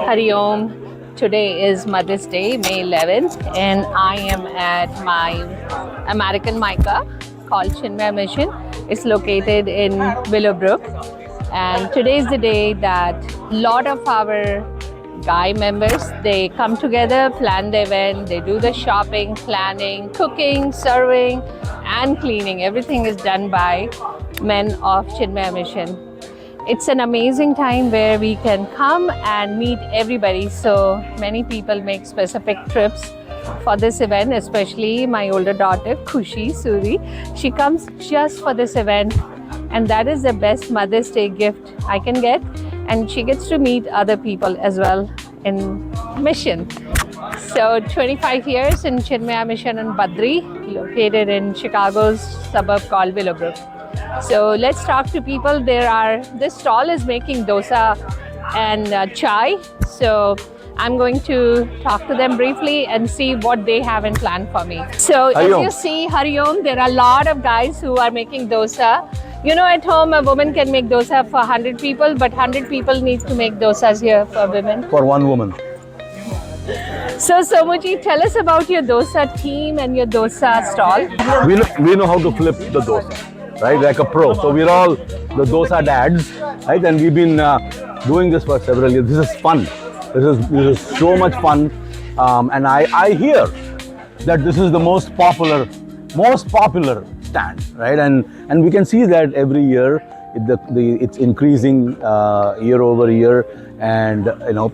Hari Om. Today is Mother's Day, May 11th, and I am at my American Micah called Chinmaya Mission. It's located in Willowbrook, and today is the day that a lot of our Guy members, they come together, plan the event, they do the shopping, planning, cooking, serving, and cleaning. Everything is done by men of Chinmaya Mission. It's an amazing time where we can come and meet everybody. So many people make specific trips for this event, especially my older daughter, Khushi Suri. She comes just for this event, and that is the best Mother's Day gift I can get. And she gets to meet other people as well in Mission. So 25 years in Chinmaya Mission in Badri, located in Chicago's suburb called Willowbrook. So let's talk to people. This stall is making dosa and chai. So I'm going to talk to them briefly and see what they have in plan for me. So as you see, Hari Om, there are a lot of guys who are making dosa. You know, at home a woman can make dosa for 100 people, but 100 people need to make dosas here for women. For one woman. So Somuji, tell us about your dosa team and your dosa stall. We know how to flip the dosa, right? Like a pro. So we're all the dosa dads, right? And we've been doing this for several years. This is fun. This is so much fun. And I hear that this is the most popular stand, right? And we can see that every year it's increasing year over year, and you know,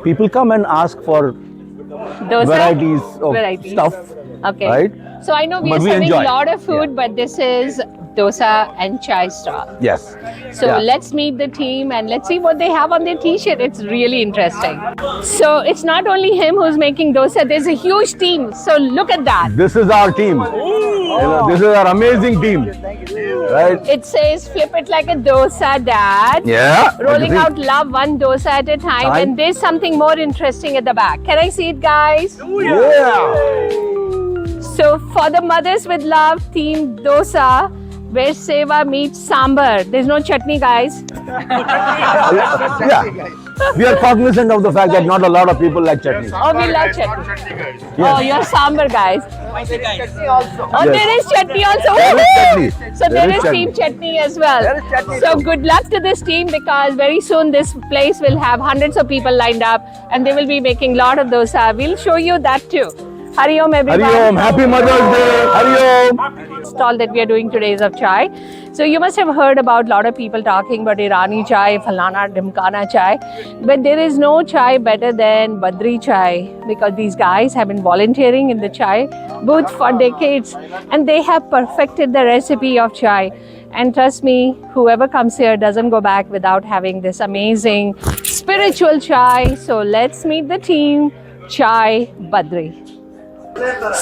people come and ask for Dosa? varieties of stuff. Okay. Right? So I know we are serving a lot of food, but this is dosa and chai stall. Yes. So let's meet the team and let's see what they have on their t-shirt. It's really interesting. So it's not only him who's making dosa, there's a huge team. So look at that. This is our team. You know, this is our amazing team. Right? It says flip it like a dosa, dad. Yeah. Rolling out love one dosa at a time. And there's something more interesting at the back. Can I see it, guys? Yeah. So for the Mothers with Love themed dosa, where seva meets sambar. There's no chutney, guys. Yeah. We are cognizant of the fact that not a lot of people like chutney. Oh, we love chutney. Oh, you're sambar guys. Oh, there is chutney also. Woohoo! So there is team chutney as well. So good luck to this team, because very soon this place will have hundreds of people lined up and they will be making a lot of dosa. We'll show you that too. Hari Om, everyone. Hari Om, happy Mother's Day. Hari Om. Stall that we are doing today is of chai. So you must have heard about a lot of people talking about Irani chai, Falana, Dimkana chai. But there is no chai better than Badri chai, because these guys have been volunteering in the chai booth for decades and they have perfected the recipe of chai. And trust me, whoever comes here doesn't go back without having this amazing spiritual chai. So let's meet the team, Chai Badri.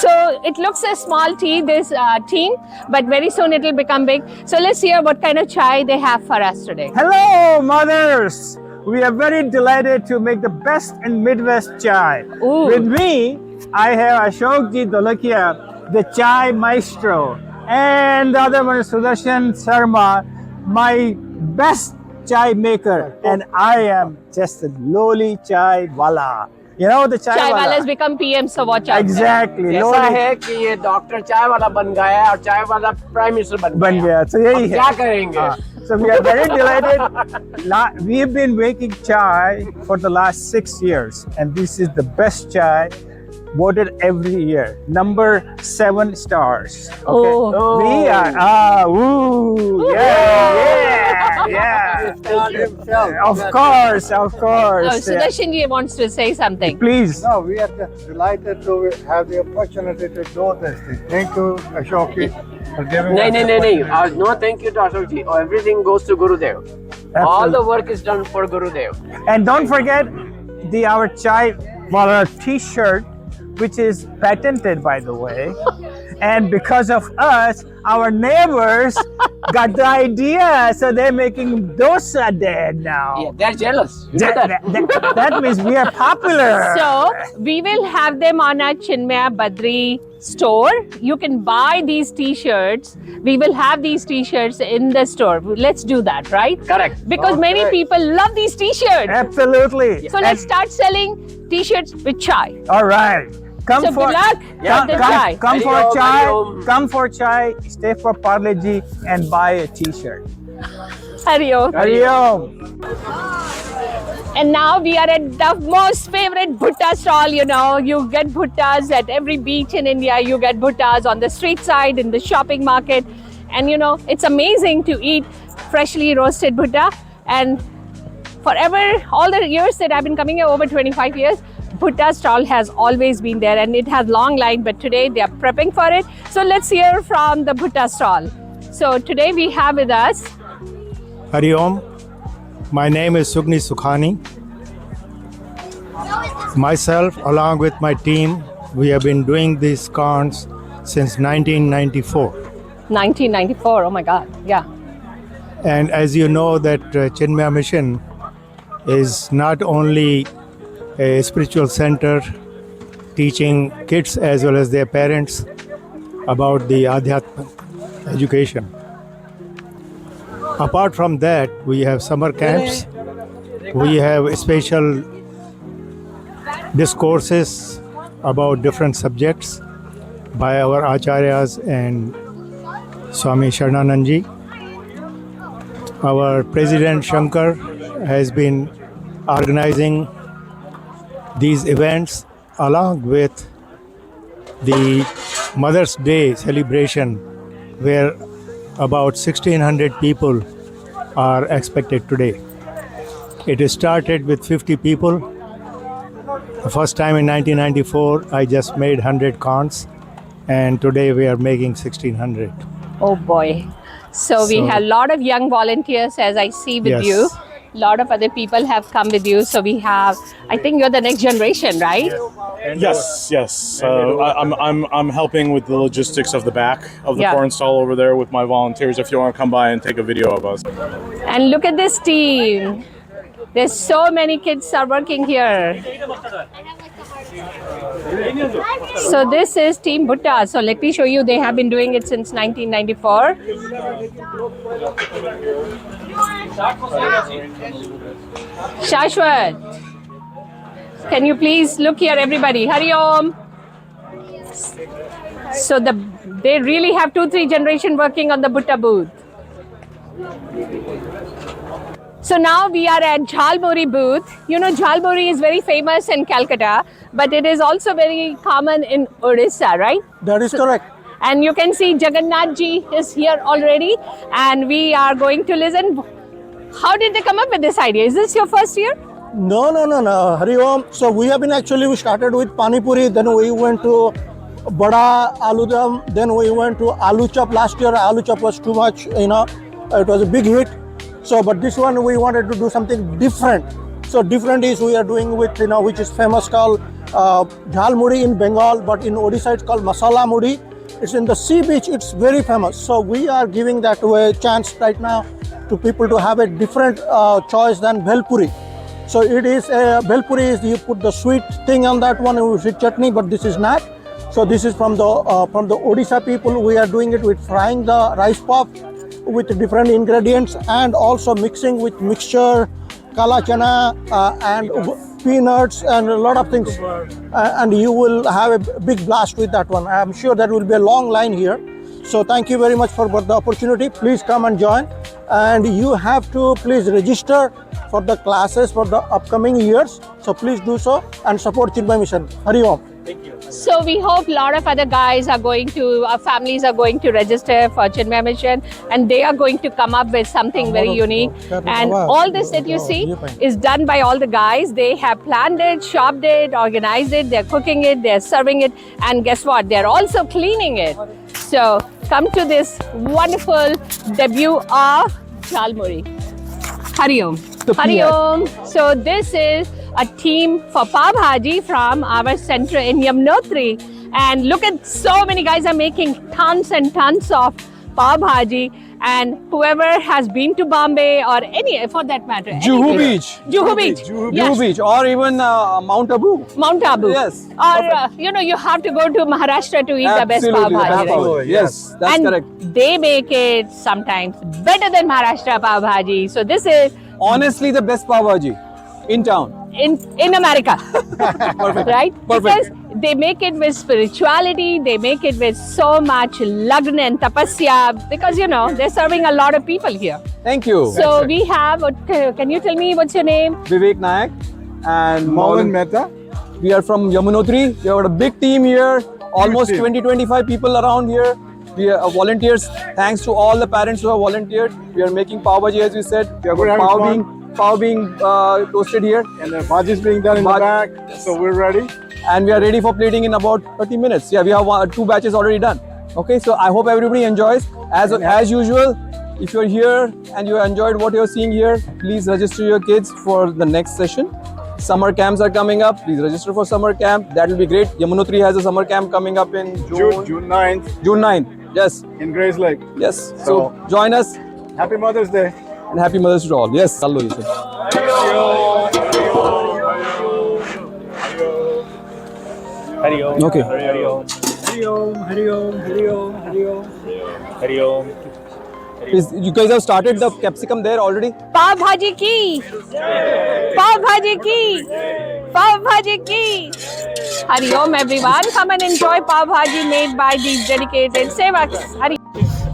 So it looks a small tea, this team, but very soon it will become big. So let's hear what kind of chai they have for us today. Hello, mothers! We are very delighted to make the best in Midwest chai. Ooh. With me, I have Ashokji Dolakia, the chai maestro, and the other one is Sudarshan Sharma, my best chai maker, and I am just a lowly chai wala. You know the chai wala wala has become PM, so watch out. Exactly. ऐसा है कि ये doctor चाय वाला बन गया है और चाय वाला प्राइम मिनिस्टर बन गया। तो यही है। क्या करेंगे? So we are very delighted. We've been making chai for the last 6 years, and this is the best chai voted every year. Number 7 stars. Okay. Oh. We are Of course. Oh, Sudarshan wants to say something. Please. No, we are just delighted to have the opportunity to do this thing. Thank you, Ashokji, for giving us नहीं no thank you to Ashok ji. Everything goes to Gurudev. All the work is done for Gurudev. And don't forget our chai wala t-shirt, which is patented, by the way. And because of us, our neighbors got the idea. So they're making dosa there now. Yeah, they're jealous. You know That means we are popular. So we will have them on our Chinmaya Badri store. You can buy these t-shirts. We will have these t-shirts in the store. Let's do that, right? Correct. Because many people love these t-shirts. Absolutely. So let's start selling t-shirts with chai. All right. Come So for good luck Yeah, with the chai. come for Hari Om, chai. Hari Om. Come for chai. Stay for Parle Ji and buy a t-shirt. Hari Om. Hari Om. And now we are at the most favorite bhutta stall. You know, you get bhuttas at every beach in India. You get bhuttas on the street side, in the shopping market. And you know, it's amazing to eat freshly roasted bhutta. And forever, all the years that I've been coming here, over 25 years, bhutta stall has always been there and it has long line, but today they are prepping for it. So let's hear from the bhutta stall. So today we have with us Hari Om. My name is Sugni Sukhani. Myself, along with my team, we have been doing these corns since 1994. 1994. Oh my God. Yeah. And as you know, that Chinmaya Mission is not only a spiritual center teaching kids as well as their parents about the Adhyatma education. Apart from that, we have summer camps, we have special discourses about different subjects by our acharyas and Swami Sharananandji. Our President Shankar has been organizing these events along with the Mother's Day celebration, where about 1,600 people are expected today. It started with 50 people. The first time in 1994, I just made 100 corns, and today we are making 1,600. Oh boy. So we So- have a lot of young volunteers, as I see with Yes. you. A lot of other people have come with you. So we have, I think you're the next generation, right? Yes. I'm helping with the logistics of the back of the Yeah. corn stall over there with my volunteers. If you want to come by and take a video of us. And look at this team. There's so many kids are working here. So this is Team Bhutta. So let me show you. They have been doing it since 1994. Shashwat, can you please look here, everybody? Hari Om. So they really have 2-3 generation working on the Bhutta booth. So now we are at Jhalmuri booth. You know, Jhalmuri is very famous in Calcutta, but it is also very common in Odisha, right? That is correct. And you can see Jagannath ji is here already, and we are going to listen. How did they come up with this idea? Is this your first year? No. Hari Om. So we started with Pani Puri, then we went to Bada Aludam, then we went to Aloo Chop. Last year, Aloo Chop was too much, it was a big hit. So, but this one we wanted to do something different. So different is we are doing with, which is famous called Jhalmuri in Bengal, but in Odisha it's called Masala Muri. It's in the sea beach, it's very famous. So we are giving that a chance right now to people to have a different choice than Bhelpuri. So it is, Bhelpuri is you put the sweet thing on that one, with chutney, but this is not. So this is from the Odisha people. We are doing it with frying the rice puff with different ingredients and also mixing with mixture, kala chana and peanuts and a lot of things. And you will have a big blast with that one. I am sure there will be a long line here. So thank you very much for the opportunity. Please come and join. And you have to please register for the classes for the upcoming years. So please do so and support Chinmaya Mission. Hari Om. So we hope a lot of other guys are going to, our families are going to register for Chinmaya Mission, and they are going to come up with something very unique. And all this that you see is done by all the guys. They have planned it, shopped it, organized it, they're cooking it, they're serving it, and guess what? They're also cleaning it. So come to this wonderful debut of Jhalmuri. Hari Om. Hari Om. So this is a team for Pav Bhaji from our center in Yamunotri. And look at so many guys are making tons and tons of pav bhaji. And whoever has been to Bombay or any, for that matter, Juhu any- Beach. Juhu Beach, Juhu Beach, or even Mount Abu. Mount Abu. Yes, Or you have to go to Maharashtra to eat the best pav bhaji. Right? Absolutely. Yes, that's And correct. they make it sometimes better than Maharashtra pav bhaji. So this is Honestly, the best pav bhaji in town. in America, right? Because they make it with spirituality, they make it with so much lagna and tapasya, because they're serving a lot of people here. Thank you. So we have, can you tell me what's your name? Vivek Nayak and Mohan Mehta. We are from Yamunotri. We have got a big team here. Almost team. 20-25 people around here. We are volunteers. Thanks to all the parents who have volunteered. We are making pav bhaji, as you said. Yeah, we're having fun. Pav being toasted here, And the bhaji is being done in the Bhaj- back, so we're ready. and we are ready for plating in about 30 minutes. Yeah, we have 2 batches already done. Okay, so I hope everybody enjoys. As usual, if you're here and you enjoyed what you're seeing here, please register your kids for the next session. Summer camps are coming up. Please register for summer camp. That will be great. Yamunotri has a summer camp coming up in June 9th June 9th. Yes, in Grays Lake. yes. So join us, Happy Mother's Day. and happy Mothers to all. Yes, hello, Yusuf. Okay. Is, you guys have started the capsicum there already? Pav bhaji ki! Pav bhaji ki! Pav bhaji ki! Hari Om everyone, come and enjoy pav bhaji made by these dedicated sevaks. Hari.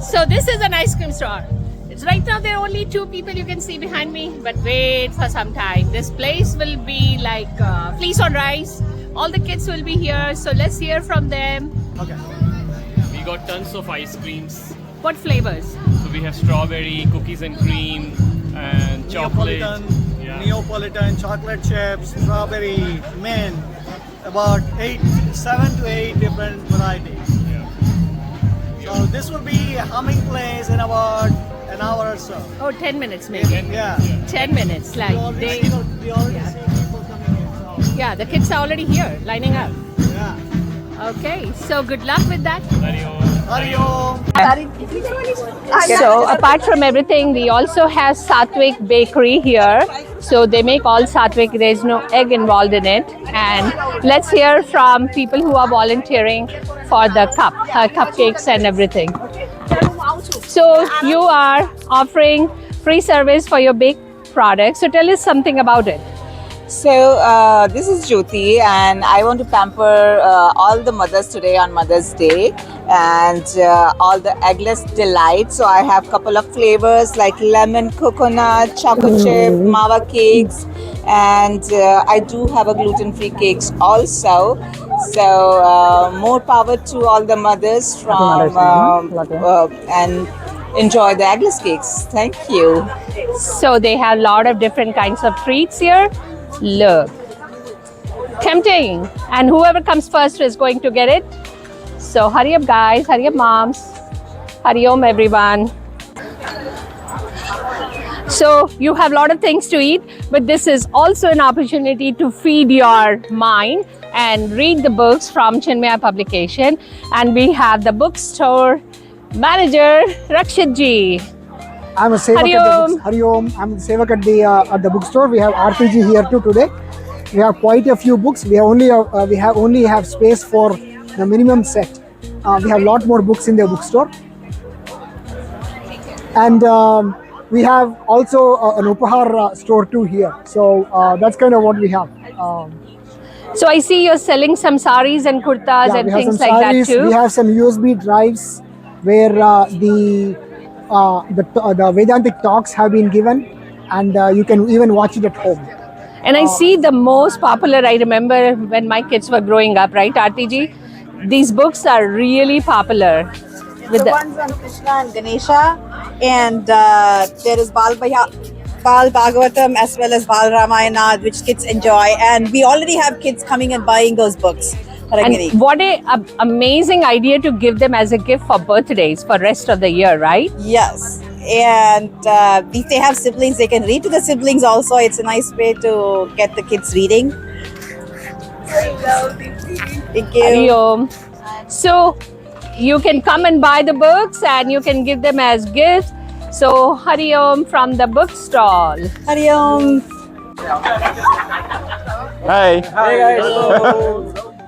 So this is an ice cream store. It's right now there are only 2 people you can see behind me, but wait for some time. This place will be like fleece on rice. All the kids will be here, so let's hear from them. We got tons of ice creams. What flavors? So we have strawberry, cookies and cream, and chocolate. Yeah. Neapolitan, chocolate chips, strawberry, mint, about 7 to 8 different varieties. So this will be a humming place in about an hour or so. Oh, 10 minutes maybe. Yeah. 10 minutes, like they. We already see people coming in. So, Yeah, the kids are already here, lining up. yeah. Okay, so good luck with that. Hari Om. So apart from everything, we also have Satvik Bakery here. So they make all Satvik, there's no egg involved in it. And let's hear from people who are volunteering for the cupcakes and everything. So you are offering free service for your baked products. So tell us something about it. So this is Jyoti, and I want to pamper all the mothers today on Mother's Day, and all the eggless delights. So I have a couple of flavors like lemon coconut, chocolate chip, mawa cakes, and I do have a gluten-free cakes also. So more power to all the mothers from and enjoy the eggless cakes. Thank you. So they have a lot of different kinds of treats here. Look, tempting, and whoever comes first is going to get it. So hurry up guys, hurry up moms, Hari Om everyone. So you have a lot of things to eat, but this is also an opportunity to feed your mind and read the books from Chinmaya Publication. And we have the bookstore manager Rakshit ji. I'm a sevak Hari at the Om. books. Hari Om. I'm a sevak at the bookstore. We have RPG here too today. We have quite a few books. We only have space for the minimum set. We have a lot more books in the bookstore, and we have also an Upahar store too here. So that's kind of what we have. So I see you're selling some saris and kurtas and we have things some like sarees. that too. We have some USB drives where the Vedantic talks have been given, and you can even watch it at home. And I see the most popular, I remember when my kids were growing up, right, Aarti ji? These books are really popular. With The ones on Krishna and Ganesha, and there is Bal Bhagavatam as well as Bal Ramayana, which kids enjoy. And we already have kids coming and buying those books. And what a amazing idea to give them as a gift for birthdays for rest of the year, right? Yes. And if they have siblings, they can read to the siblings also. It's a nice way to get the kids reading. Thank you. Hari Om. So you can come and buy the books and you can give them as gifts. So Hari Om from the book stall. Hari Om. Hi. Hey guys.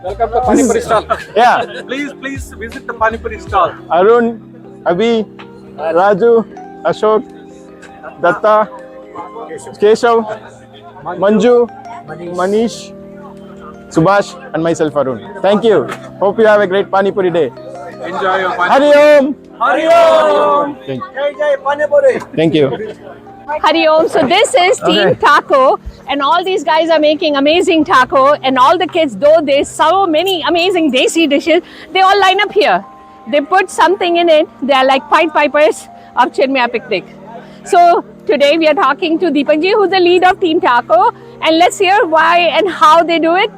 Welcome to Pani Puri stall. Yeah. Please visit the Pani Puri stall. Arun, Abhi, Raju, Ashok, Datta, Keshav, Manju, Manish, Subhash, and myself Arun. Thank you. Hope you have a great Pani Puri day. Enjoy your Pani Hari Om. Hari Om. Thank you. Hari Om. So this is Team Taco, and all these guys are making amazing taco, and all the kids, though there's so many amazing desi dishes, they all line up here. They put something in it. They are like Pied Pipers of Chinmaya Picnic. So today we are talking to Deepakji, who's the lead of Team Taco, and let's hear why and how they do it.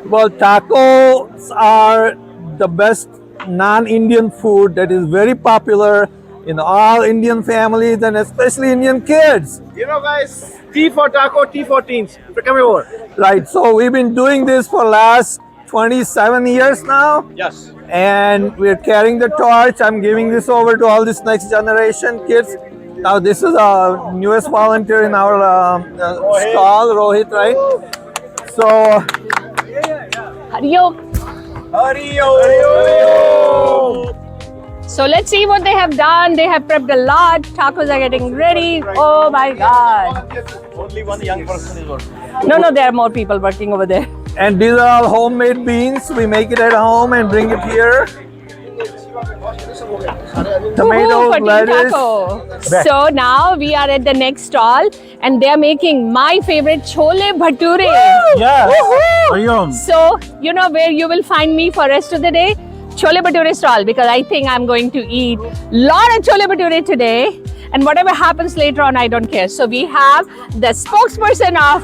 Well, tacos are the best non-Indian food that is very popular in all Indian families and especially Indian kids. You know guys, T for taco, T for teens. Come over. Right, so we've been doing this for last 27 years now. Yes. And we're carrying the torch. I'm giving this over to all this next generation kids. Now this is our newest volunteer in our stall, Rohit, right? So, Hari Om. Hari Om. So let's see what they have done. They have prepped a lot. Tacos are getting ready. Oh my God. Only one young person is working. No, there are more people working over there. and these are all homemade beans. We make it at home and bring it here. Tomatoes, Woohoo, lettuce. taco. So now we are at the next stall and they are making my favorite chole bhature. Yes. Woohoo! So you know where you will find me for rest of the day? Chole bhature stall, because I think I'm going to eat lot of chole bhature today, and whatever happens later on, I don't care. So we have the spokesperson of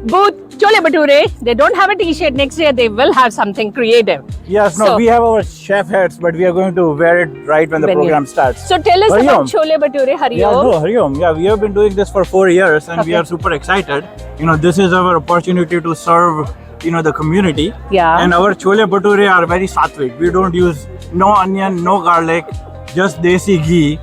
booth Chole Bhature. They don't have a t-shirt. Next year they will have something creative. Yes, no, So- we have our chef hats, but we are going to wear it right when the program starts. So tell us Hari about Om. Chole Bhature, Hari Yeah, Om. no, Hari Om. Yeah, we have been doing this for 4 years and we Okay. are super excited. You know, this is our opportunity to serve, you know, the community. Yeah. And our chole bhature are very sattvic. We don't use no onion, no garlic, just desi ghee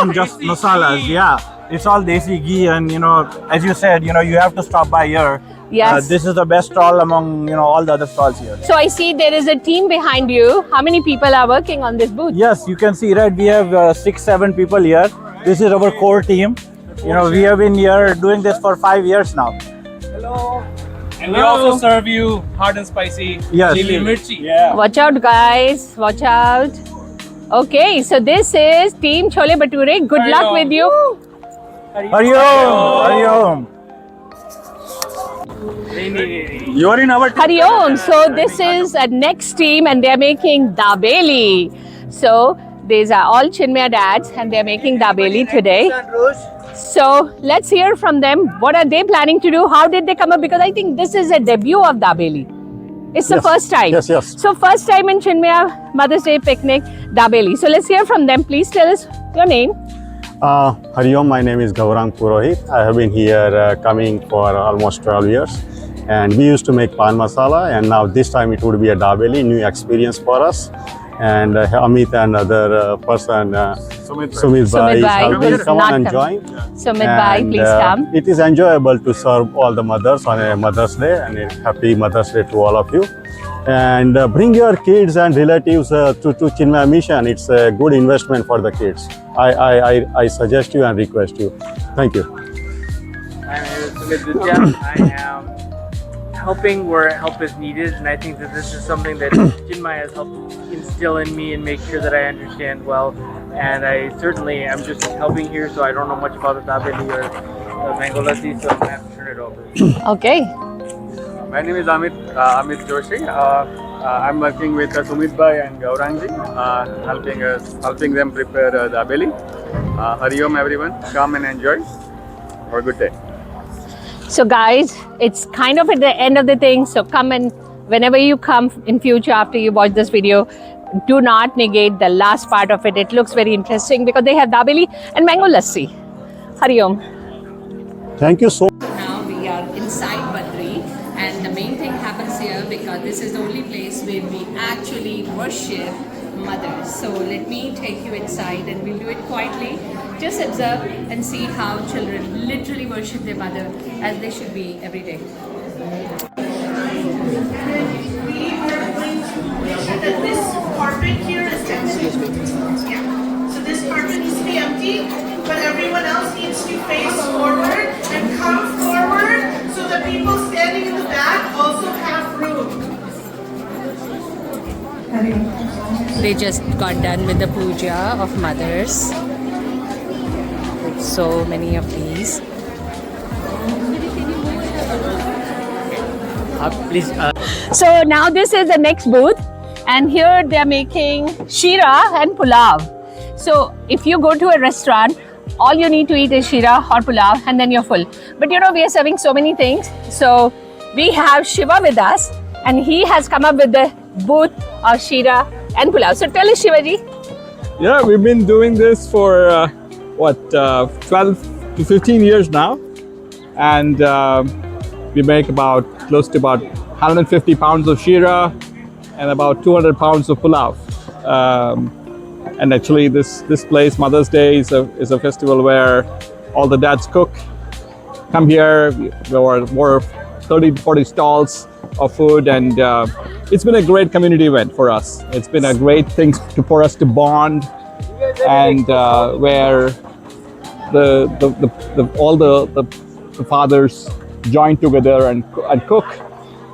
and just masalas. Yeah, it's all desi ghee, and you know, as you said, you know, you have to stop by here. Yes. This is the best stall among, you know, all the other stalls here. So I see there is a team behind you. How many people are working on this booth? Yes, you can see, right? We have 6-7 people here. This is our core team. You know, we have been here doing this for 5 years now. And we also serve you hot and spicy Yes. chili mirchi. Yeah. Watch out, guys. Watch out. Okay, so this is Team Chole Bhature. Good Hari luck Om. with you. Hari Om! Hari Om! You are in our team. Hari Om. So this is a next team and they're making dabeli. So these are all Chinmaya dads and they're making dabeli today. So let's hear from them. What are they planning to do? How did they come up? Because I think this is a debut of dabeli. It's the first time. Yes, yes. So first time in Chinmaya Mother's Day picnic, dabeli. So let's hear from them. Please tell us your name. Hari Om, my name is Gaurang Purohit. I have been here coming for almost 12 years. And we used to make pan masala, and now this time it would be a dabeli, new experience for us. And Amit and other person, Sumit Bhai, is Bhai, helping. who's Come not on and coming. join. Sumit Bhai, And, please come. It is enjoyable to serve all the mothers on a Mother's Day, and a happy Mother's Day to all of you. And bring your kids and relatives to Chinmaya Mission. It's a good investment for the kids. I suggest you and request you. Thank you. My name is Sumit Vidya. I am helping where help is needed, and I think that this is something that Chinmaya has helped instill in me and make sure that I understand well. And I certainly am just helping here, so I don't know much about the dabeli or the mango lassi, so I'm going to have to turn it over. Okay. My name is Amit Joshi. I'm working with Sumit Bhai and Gaurangji, helping them prepare the dabeli. Hari Om, everyone. Come and enjoy. Have a good day. So guys, it's kind of at the end of the thing. So come and whenever you come in future after you watch this video, do not negate the last part of it. It looks very interesting because they have dabeli and mango lassi. Hari Om. Thank you so much. Now we are inside Badri, and the main thing happens here because this is the only place where we actually work worship mothers. So let me take you inside and we'll do it quietly. Just observe and see how children literally worship their mother as they should be every day. This carpet here is empty. Yeah. So this carpet needs to be empty, but everyone else needs to face forward and come forward so the people standing in the back also have room. They just got done with the puja of mothers. So many of these. Please. So now this is the next booth, and here they're making shira and pulav. So if you go to a restaurant, all you need to eat is shira or pulav and then you're full. But you know, we are serving so many things. So we have Shiva with us, and he has come up with the booth of shira and pulav. So tell us, Shivaji. Yeah, we've been doing this for 12 to 15 years now, and we make close to about 150 pounds of shira and about 200 pounds of pulav. And actually, this place, Mother's Day, is a festival where all the dads cook. Come here. There were more 30-40 stalls of food, and it's been a great community event for us. It's been a great thing for us to bond, and where all the fathers join together and cook,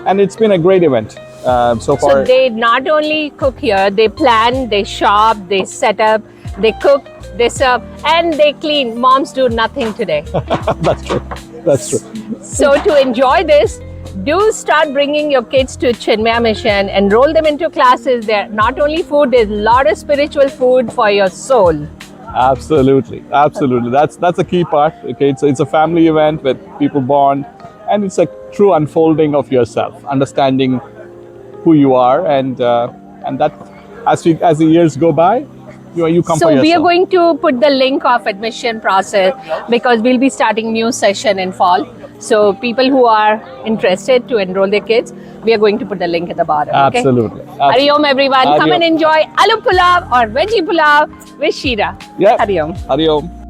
and it's been a great event so far. So they not only cook here, they plan, they shop, they set up, they cook, they serve, and they clean. Moms do nothing today. That's true. That's true. So to enjoy this, do start bringing your kids to Chinmaya Mission, enroll them into classes. There not only food, there's a lot of spiritual food for your soul. Absolutely, absolutely. That's a key part. Okay, so it's a family event where people bond, and it's a true unfolding of yourself, understanding who you are, and that as the years go by, you come for yourself. So we are going to put the link of admission process, because we'll be starting new session in fall. So people who are interested to enroll their kids, we are going to put the link at the bottom. Absolutely. Okay? Hari Om everyone. Hari Come Om. and enjoy aloo pulav or veggie pulav with shira. Yeah. Hari Om. Hari Om.